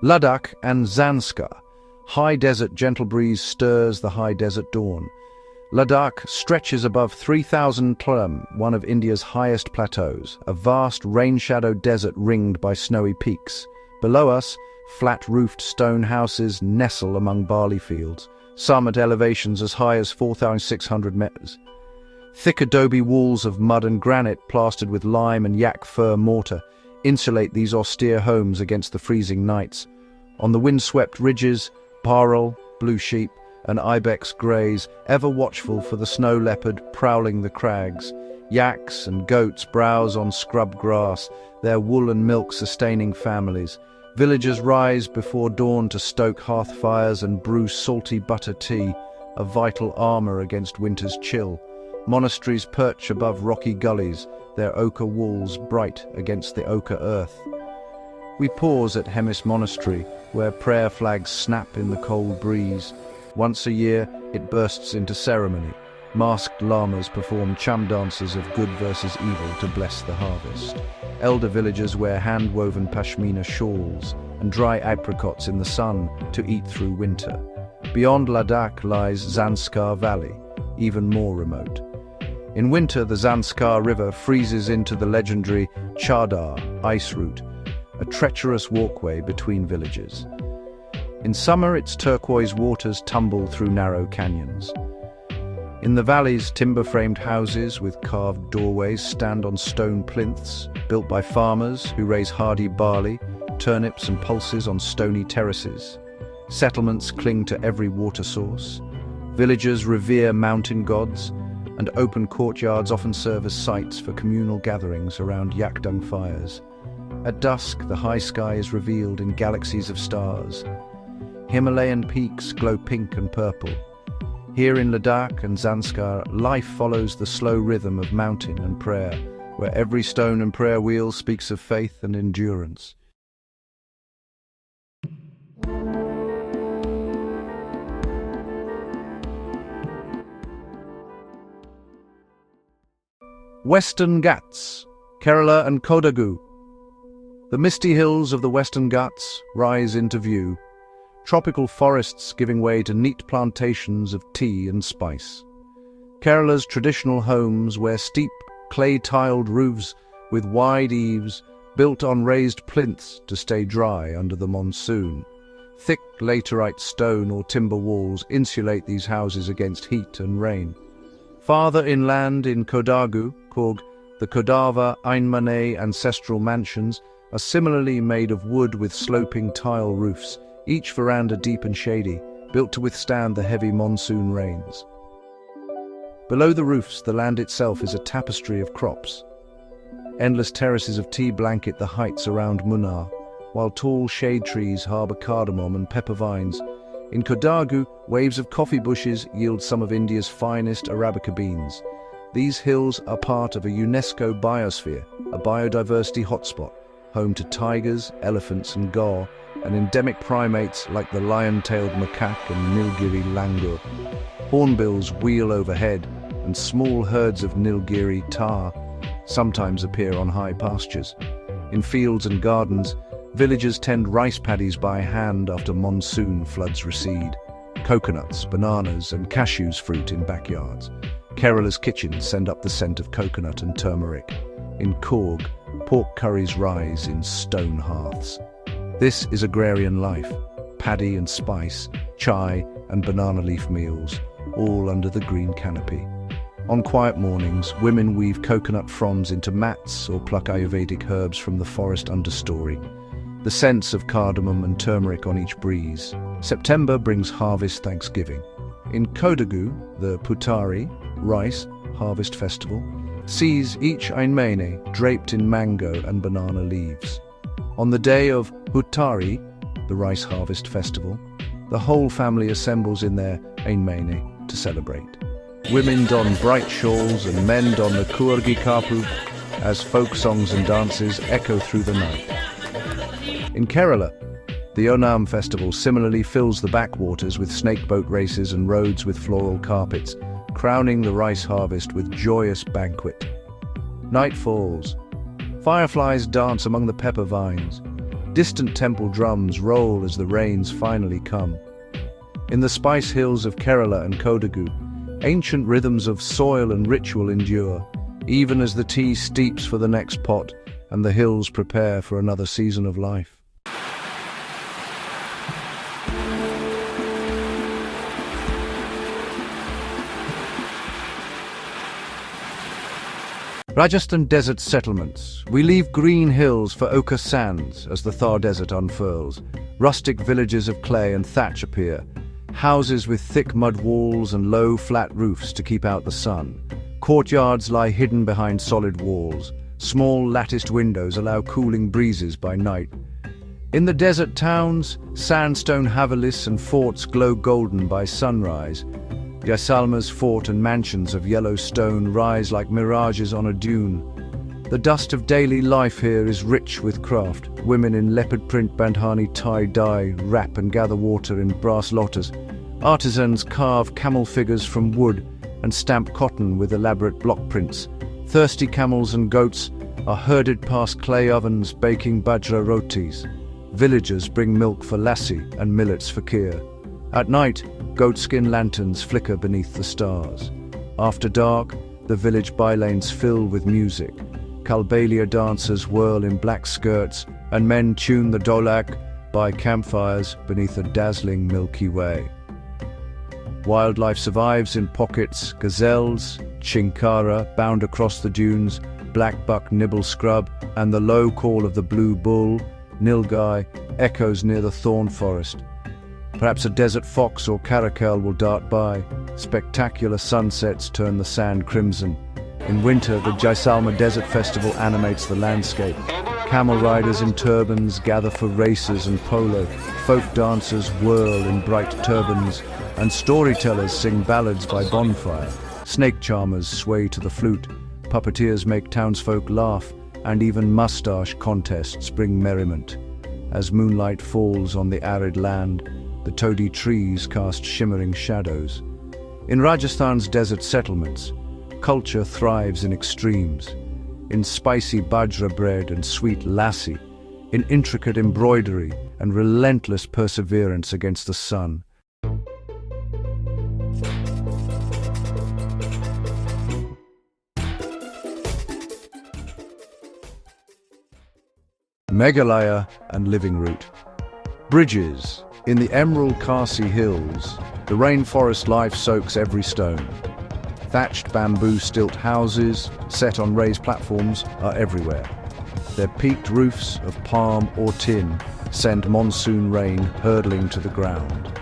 Ladakh and Zanskar. High desert gentle breeze stirs the high desert dawn. Ladakh stretches above 3,000 km, one of India's highest plateaus, a vast rain-shadowed desert ringed by snowy peaks. Below us, flat-roofed stone houses nestle among barley fields, some at elevations as high as 4,600 meters. Thick adobe walls of mud and granite plastered with lime and yak fir mortar insulate these austere homes against the freezing nights. On the wind-swept ridges, parrel, blue sheep, and ibex graze, ever watchful for the snow leopard prowling the crags. Yaks and goats browse on scrub grass, their wool and milk sustaining families. Villagers rise before dawn to stoke hearth fires and brew salty butter tea, a vital armor against winter's chill. Monasteries perch above rocky gullies, their ochre walls bright against the ochre earth. We pause at Hemis Monastery, where prayer flags snap in the cold breeze. Once a year, it bursts into ceremony. Masked lamas perform chum dances of good versus evil to bless the harvest. Elder villagers wear hand-woven pashmina shawls and dry apricots in the sun to eat through winter. Beyond Ladakh lies Zanskar Valley, even more remote. In winter, the Zanskar River freezes into the legendary Chadar ice route, a treacherous walkway between villages. In summer, its turquoise waters tumble through narrow canyons. In the valleys, timber-framed houses with carved doorways stand on stone plinths, built by farmers who raise hardy barley, turnips and pulses on stony terraces. Settlements cling to every water source. Villagers revere mountain gods, and open courtyards often serve as sites for communal gatherings around yakdung fires. At dusk, the high sky is revealed in galaxies of stars. Himalayan peaks glow pink and purple. Here in Ladakh and Zanskar, life follows the slow rhythm of mountain and prayer, where every stone and prayer wheel speaks of faith and endurance. Western Ghats, Kerala and Kodagu. The misty hills of the Western Ghats rise into view, tropical forests giving way to neat plantations of tea and spice. Kerala's traditional homes wear steep, clay-tiled roofs with wide eaves built on raised plinths to stay dry under the monsoon. Thick laterite stone or timber walls insulate these houses against heat and rain. Farther inland in Kodagu, the Kodava Ainmane ancestral mansions are similarly made of wood with sloping tile roofs, each veranda deep and shady, built to withstand the heavy monsoon rains. Below the roofs, the land itself is a tapestry of crops. Endless terraces of tea blanket the heights around Munnar, while tall shade trees harbor cardamom and pepper vines. In Kodagu, waves of coffee bushes yield some of India's finest Arabica beans. These hills are part of a UNESCO biosphere, a biodiversity hotspot, home to tigers, elephants and gaur, and endemic primates like the lion-tailed macaque and Nilgiri langur. Hornbills wheel overhead, and small herds of Nilgiri tahr sometimes appear on high pastures. In fields and gardens, villagers tend rice paddies by hand after monsoon floods recede. Coconuts, bananas and cashews fruit in backyards. Kerala's kitchens send up the scent of coconut and turmeric. In Coorg, pork curries rise in stone hearths. This is agrarian life, paddy and spice, chai and banana leaf meals, all under the green canopy. On quiet mornings, women weave coconut fronds into mats or pluck Ayurvedic herbs from the forest understory. The scents of cardamom and turmeric on each breeze. September brings harvest thanksgiving. In Kodagu, the Putari, rice, harvest festival, sees each Ainmane draped in mango and banana leaves. On the day of Huttari, the rice harvest festival, the whole family assembles in their Ainmane to celebrate. Women don bright shawls and men don the Kurgi Kapu as folk songs and dances echo through the night. In Kerala, the Onam festival similarly fills the backwaters with snakeboat races and roads with floral carpets, crowning the rice harvest with joyous banquet. Night falls. Fireflies dance among the pepper vines. Distant temple drums roll as the rains finally come. In the spice hills of Kerala and Kodagu, ancient rhythms of soil and ritual endure, even as the tea steeps for the next pot and the hills prepare for another season of life. Rajasthan desert settlements. We leave green hills for ochre sands as the Thar desert unfurls. Rustic villages of clay and thatch appear. Houses with thick mud walls and low, flat roofs to keep out the sun. Courtyards lie hidden behind solid walls. Small latticed windows allow cooling breezes by night. In the desert towns, sandstone havelis and forts glow golden by sunrise. Jaisalmer's fort and mansions of yellow stone rise like mirages on a dune. The dust of daily life here is rich with craft. Women in leopard print bandhani tie-dye wrap and gather water in brass lotters. Artisans carve camel figures from wood and stamp cotton with elaborate block prints. Thirsty camels and goats are herded past clay ovens baking bajra rotis. Villagers bring milk for lassi and millets for kheer. At night, goatskin lanterns flicker beneath the stars. After dark, the village bylanes fill with music. Kalbalia dancers whirl in black skirts, and men tune the dholak by campfires beneath a dazzling Milky Way. Wildlife survives in pockets. Gazelles, chinkara bound across the dunes, blackbuck nibble scrub, and the low call of the blue bull, nilgai, echoes near the thorn forest. Perhaps a desert fox or caracal will dart by. Spectacular sunsets turn the sand crimson. In winter, the Jaisalmer Desert Festival animates the landscape. Camel riders in turbans gather for races and polo. Folk dancers whirl in bright turbans, and storytellers sing ballads by bonfire. Snake charmers sway to the flute. Puppeteers make townsfolk laugh, and even mustache contests bring merriment. As moonlight falls on the arid land, the toady trees cast shimmering shadows. In Rajasthan's desert settlements, culture thrives in extremes. In spicy bajra bread and sweet lassi, in intricate embroidery and relentless perseverance against the sun. Meghalaya and living root. Bridges. In the emerald Khasi hills, the rainforest life soaks every stone. Thatched bamboo stilt houses, set on raised platforms, are everywhere. Their peaked roofs of palm or tin send monsoon rain hurtling to the ground.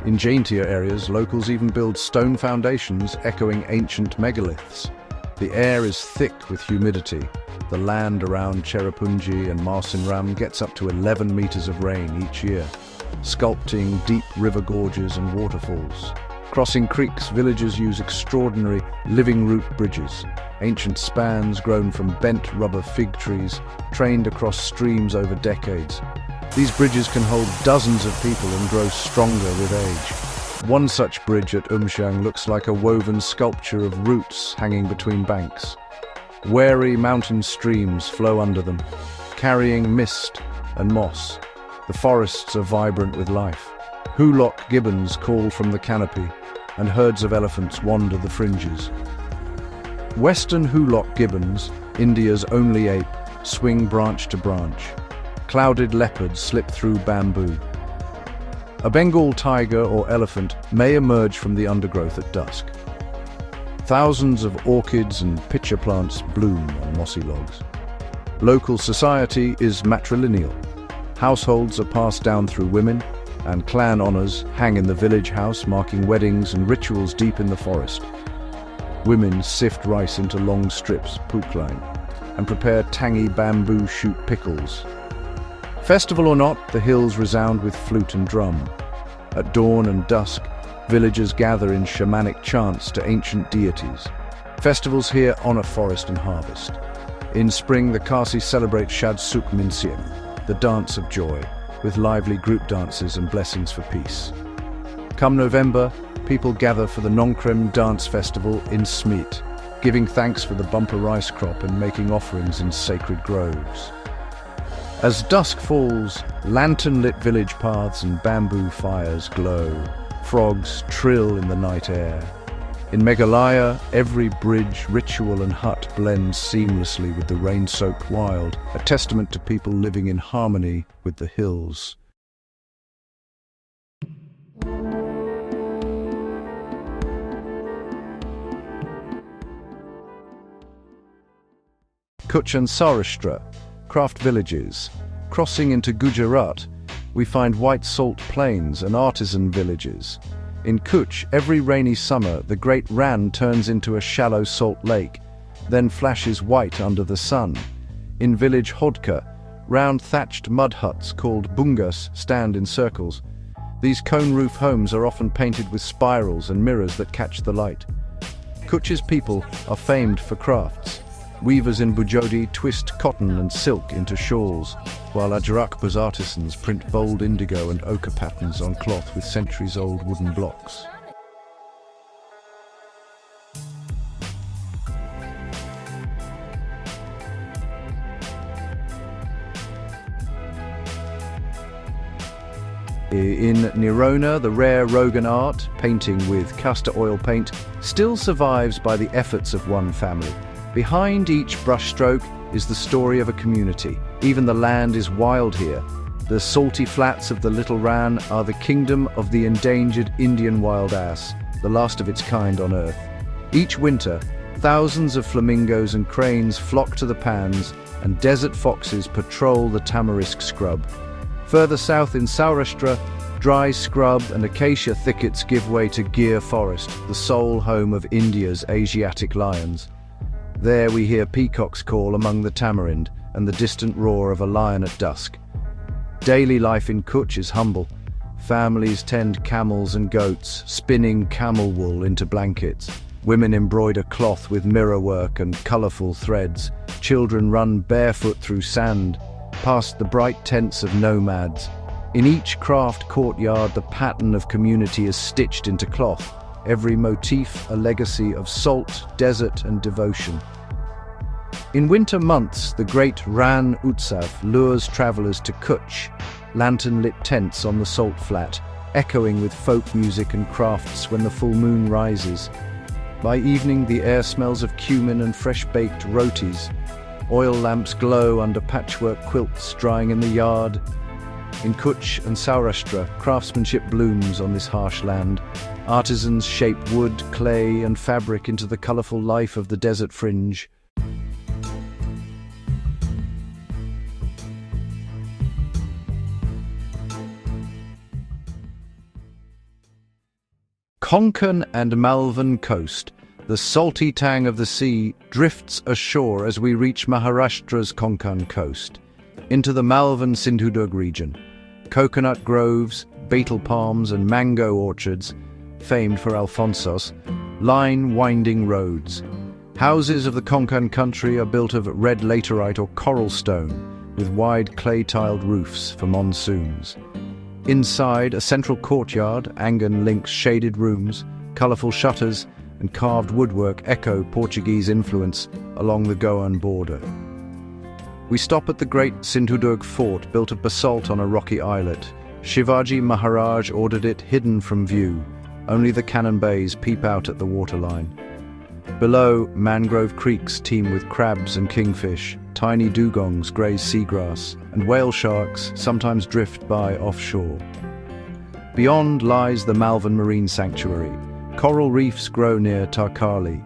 In jaintier areas, locals even build stone foundations echoing ancient megaliths. The air is thick with humidity. The land around Cherrapunji and Marsinram gets up to 11 meters of rain each year, sculpting deep river gorges and waterfalls. Crossing creeks, villagers use extraordinary living root bridges, ancient spans grown from bent rubber fig trees, trained across streams over decades. These bridges can hold dozens of people and grow stronger with age. One such bridge at Umshang looks like a woven sculpture of roots hanging between banks. Wary mountain streams flow under them, carrying mist and moss. The forests are vibrant with life. Hoolock gibbons call from the canopy, and herds of elephants wander the fringes. Western hoolock gibbons, India's only ape, swing branch to branch. Clouded leopards slip through bamboo. A Bengal tiger or elephant may emerge from the undergrowth at dusk. Thousands of orchids and pitcher plants bloom on mossy logs. Local society is matrilineal. Households are passed down through women, and clan honors hang in the village house, marking weddings and rituals deep in the forest. Women sift rice into long strips, puklein, and prepare tangy bamboo shoot pickles. Festival or not, the hills resound with flute and drum. At dawn and dusk, villagers gather in shamanic chants to ancient deities. Festivals here honor forest and harvest. In spring, the Khasi celebrate Shad Suk Minsiem, the dance of joy, with lively group dances and blessings for peace. Come November, people gather for the Nongkrem Dance Festival in Smeet, giving thanks for the bumper rice crop and making offerings in sacred groves. As dusk falls, lantern-lit village paths and bamboo fires glow. Frogs trill in the night air. In Meghalaya, every bridge, ritual and hut blends seamlessly with the rain-soaked wild, a testament to people living in harmony with the hills. Kutch and Saurashtra, craft villages. Crossing into Gujarat, we find white salt plains and artisan villages. In Kutch, every rainy summer, the great Rann turns into a shallow salt lake, then flashes white under the sun. In village Hodka, round thatched mud huts called bungas stand in circles. These cone-roof homes are often painted with spirals and mirrors that catch the light. Kutch's people are famed for crafts. Weavers in Bujodi twist cotton and silk into shawls, while Ajrakpa's artisans print bold indigo and ochre patterns on cloth with centuries-old wooden blocks. In Nirona, the rare Rogan art, painting with castor oil paint, still survives by the efforts of one family. Behind each brushstroke is the story of a community. Even the land is wild here. The salty flats of the Little Rann are the kingdom of the endangered Indian wild ass, the last of its kind on Earth. Each winter, thousands of flamingos and cranes flock to the pans, and desert foxes patrol the tamarisk scrub. Further south in Saurashtra, dry scrub and acacia thickets give way to Gir forest, the sole home of India's Asiatic lions. There we hear peacocks call among the tamarind and the distant roar of a lion at dusk. Daily life in Kutch is humble. Families tend camels and goats, spinning camel wool into blankets. Women embroider cloth with mirrorwork and colourful threads. Children run barefoot through sand, past the bright tents of nomads. In each craft courtyard, the pattern of community is stitched into cloth. Every motif a legacy of salt, desert and devotion. In winter months, the great Rann Utsav lures travellers to Kutch, lantern-lit tents on the salt flat, echoing with folk music and crafts when the full moon rises. By evening, the air smells of cumin and fresh-baked rotis. Oil lamps glow under patchwork quilts drying in the yard. In Kutch and Saurashtra, craftsmanship blooms on this harsh land. Artisans shape wood, clay and fabric into the colourful life of the desert fringe. Konkan and Malvan coast, the salty tang of the sea drifts ashore as we reach Maharashtra's Konkan coast, into the Malvan Sindhudurg region. Coconut groves, betel palms and mango orchards, famed for Alphonsos, line winding roads. Houses of the Konkan country are built of red laterite or coral stone, with wide clay-tiled roofs for monsoons. Inside, a central courtyard, Angan links shaded rooms, colourful shutters and carved woodwork echo Portuguese influence along the Goan border. We stop at the great Sindhudurg fort, built of basalt on a rocky islet. Shivaji Maharaj ordered it hidden from view. Only the cannon bays peep out at the waterline. Below, mangrove creeks teem with crabs and kingfish. Tiny dugongs graze seagrass, and whale sharks sometimes drift by offshore. Beyond lies the Malvan Marine Sanctuary. Coral reefs grow near Tarkali,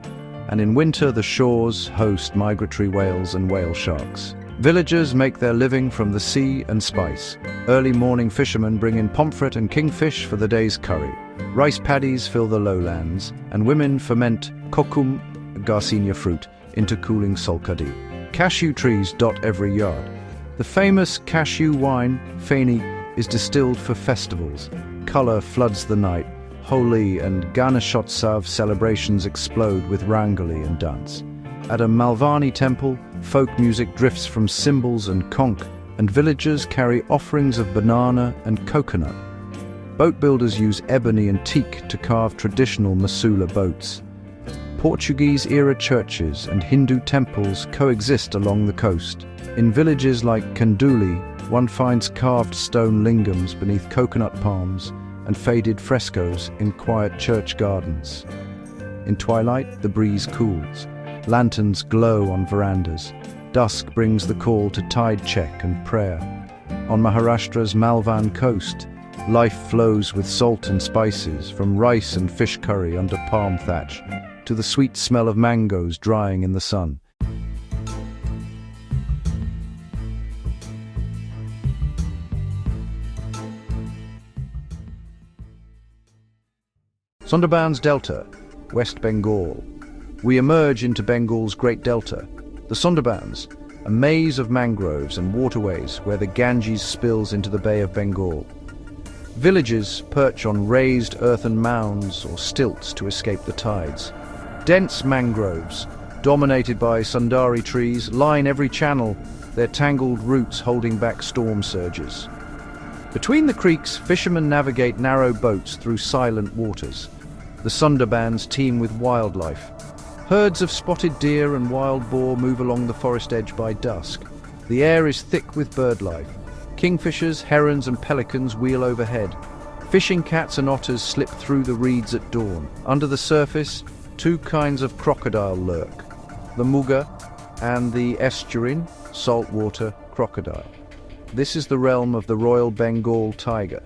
and in winter the shores host migratory whales and whale sharks. Villagers make their living from the sea and spice. Early morning fishermen bring in pomfret and kingfish for the day's curry. Rice paddies fill the lowlands, and women ferment kokum, garcinia fruit, into cooling solkadi. Cashew trees dot every yard. The famous cashew wine, Feni, is distilled for festivals. Colour floods the night. Holi and Ganeshotsav celebrations explode with rangoli and dance. At a Malvani temple, folk music drifts from cymbals and conch, and villagers carry offerings of banana and coconut. Boat builders use ebony and teak to carve traditional Masula boats. Portuguese-era churches and Hindu temples coexist along the coast. In villages like Kanduli, one finds carved stone lingams beneath coconut palms and faded frescoes in quiet church gardens. In twilight, the breeze cools. Lanterns glow on verandas. Dusk brings the call to tide check and prayer. On Maharashtra's Malvan coast, life flows with salt and spices, from rice and fish curry under palm thatch to the sweet smell of mangoes drying in the sun. Sundarbans Delta, West Bengal. We emerge into Bengal's Great Delta, the Sundarbans, a maze of mangroves and waterways where the Ganges spills into the Bay of Bengal. Villages perch on raised earthen mounds or stilts to escape the tides. Dense mangroves, dominated by sundari trees, line every channel, their tangled roots holding back storm surges. Between the creeks, fishermen navigate narrow boats through silent waters. The Sundarbans teem with wildlife. Herds of spotted deer and wild boar move along the forest edge by dusk. The air is thick with bird life. Kingfishers, herons and pelicans wheel overhead. Fishing cats and otters slip through the reeds at dawn. Under the surface, two kinds of crocodile lurk, the muga and the estuarine, saltwater crocodile. This is the realm of the Royal Bengal tiger.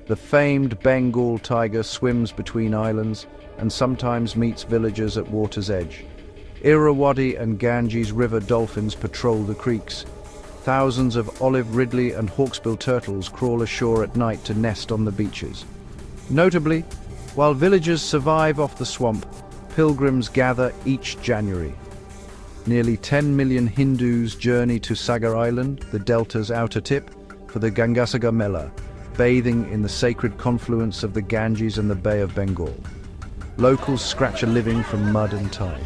The famed Bengal tiger swims between islands and sometimes meets villagers at water's edge. Irrawaddy and Ganges river dolphins patrol the creeks. Thousands of olive ridley and hawksbill turtles crawl ashore at night to nest on the beaches. Notably, while villagers survive off the swamp, pilgrims gather each January. Nearly 10 million Hindus journey to Sagar Island, the delta's outer tip, for the Gangasagar Mela, bathing in the sacred confluence of the Ganges and the Bay of Bengal. Locals scratch a living from mud and tide.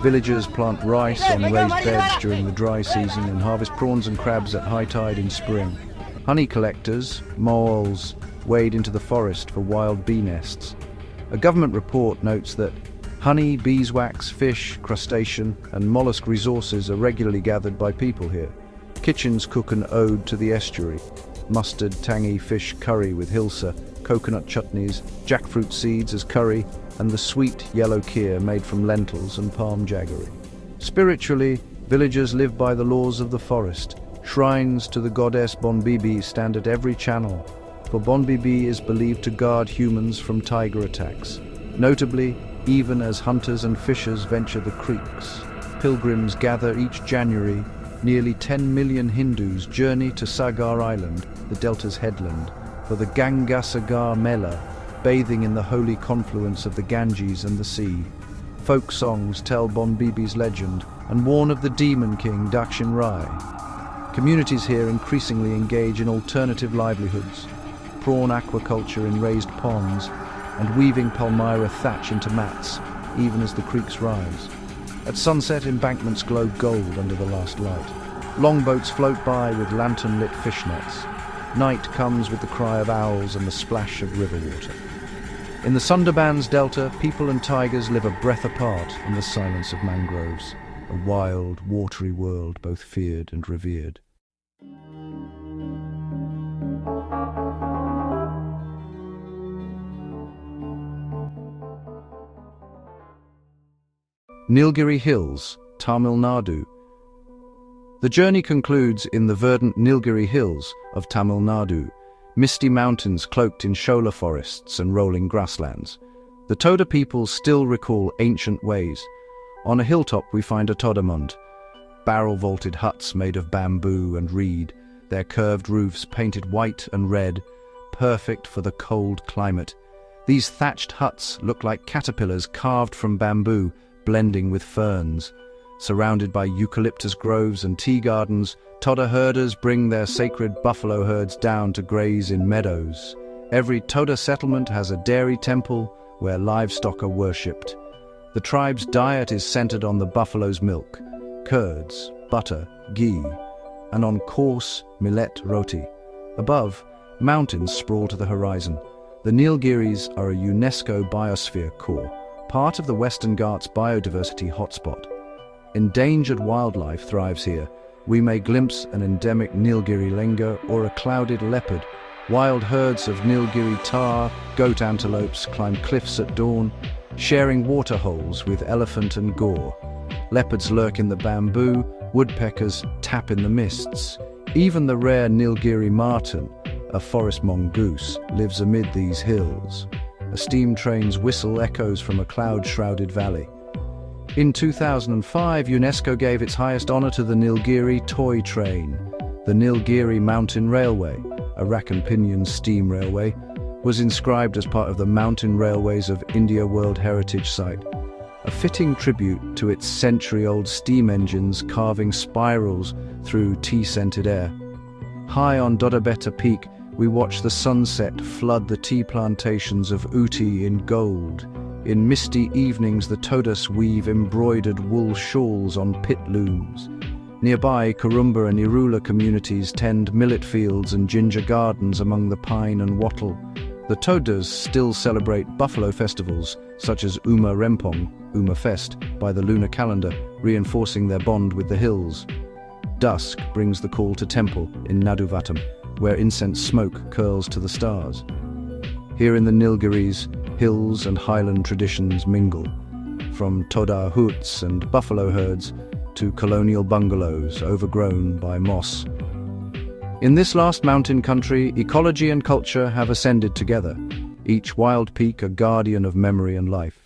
Villagers plant rice on raised beds during the dry season and harvest prawns and crabs at high tide in spring. Honey collectors, moles, wade into the forest for wild bee nests. A government report notes that honey, beeswax, fish, crustacean, and mollusk resources are regularly gathered by people here. Kitchens cook an ode to the estuary. Mustard, tangy fish curry with hilsa, coconut chutneys, jackfruit seeds as curry, and the sweet yellow kheer made from lentils and palm jaggery. Spiritually, villagers live by the laws of the forest. Shrines to the goddess Bonbibi stand at every channel, for Bonbibi is believed to guard humans from tiger attacks. Notably, even as hunters and fishers venture the creeks, pilgrims gather each January. Nearly 10 million Hindus journey to Sagar Island, the delta's headland, for the Gangasagar Mela, bathing in the holy confluence of the Ganges and the sea. Folk songs tell Bonbibi's legend and warn of the demon king Dakshin Rai. Communities here increasingly engage in alternative livelihoods, prawn aquaculture in raised ponds, and weaving palmyra thatch into mats, even as the creeks rise. At sunset, embankments glow gold under the last light. Longboats float by with lantern-lit fishnets. Night comes with the cry of owls and the splash of river water. In the Sundarbans Delta, people and tigers live a breath apart in the silence of mangroves, a wild, watery world both feared and revered. Nilgiri Hills, Tamil Nadu. The journey concludes in the verdant Nilgiri Hills of Tamil Nadu, misty mountains cloaked in shola forests and rolling grasslands. The Toda peoples still recall ancient ways. On a hilltop we find a Todamund, barrel-vaulted huts made of bamboo and reed, their curved roofs painted white and red, perfect for the cold climate. These thatched huts look like caterpillars carved from bamboo, blending with ferns. Surrounded by eucalyptus groves and tea gardens, Toda herders bring their sacred buffalo herds down to graze in meadows. Every Toda settlement has a dairy temple where livestock are worshipped. The tribe's diet is centered on the buffalo's milk, curds, butter, ghee, and on coarse millet roti. Above, mountains sprawl to the horizon. The Nilgiris are a UNESCO biosphere core, part of the Western Ghats biodiversity hotspot. Endangered wildlife thrives here. We may glimpse an endemic Nilgiri lenga or a clouded leopard. Wild herds of Nilgiri tahr, goat antelopes climb cliffs at dawn, sharing water holes with elephant and gaur. Leopards lurk in the bamboo, woodpeckers tap in the mists. Even the rare Nilgiri marten, a forest mongoose, lives amid these hills. A steam train's whistle echoes from a cloud-shrouded valley. In 2005, UNESCO gave its highest honor to the Nilgiri toy train. The Nilgiri Mountain Railway, a rack and pinion steam railway, was inscribed as part of the Mountain Railways of India World Heritage Site, a fitting tribute to its century-old steam engines carving spirals through tea-scented air. High on Dodabetta Peak, we watch the sunset flood the tea plantations of Ooty in gold. In misty evenings, the Todas weave embroidered wool shawls on pit looms. Nearby, Kurumba and Irula communities tend millet fields and ginger gardens among the pine and wattle. The Todas still celebrate buffalo festivals, such as Uma Rempong, Uma Fest, by the lunar calendar, reinforcing their bond with the hills. Dusk brings the call to temple in Naduvattam, where incense smoke curls to the stars. Here in the Nilgiris, hills and highland traditions mingle, from Toda huts and buffalo herds to colonial bungalows overgrown by moss. In this last mountain country, ecology and culture have ascended together, each wild peak a guardian of memory and life.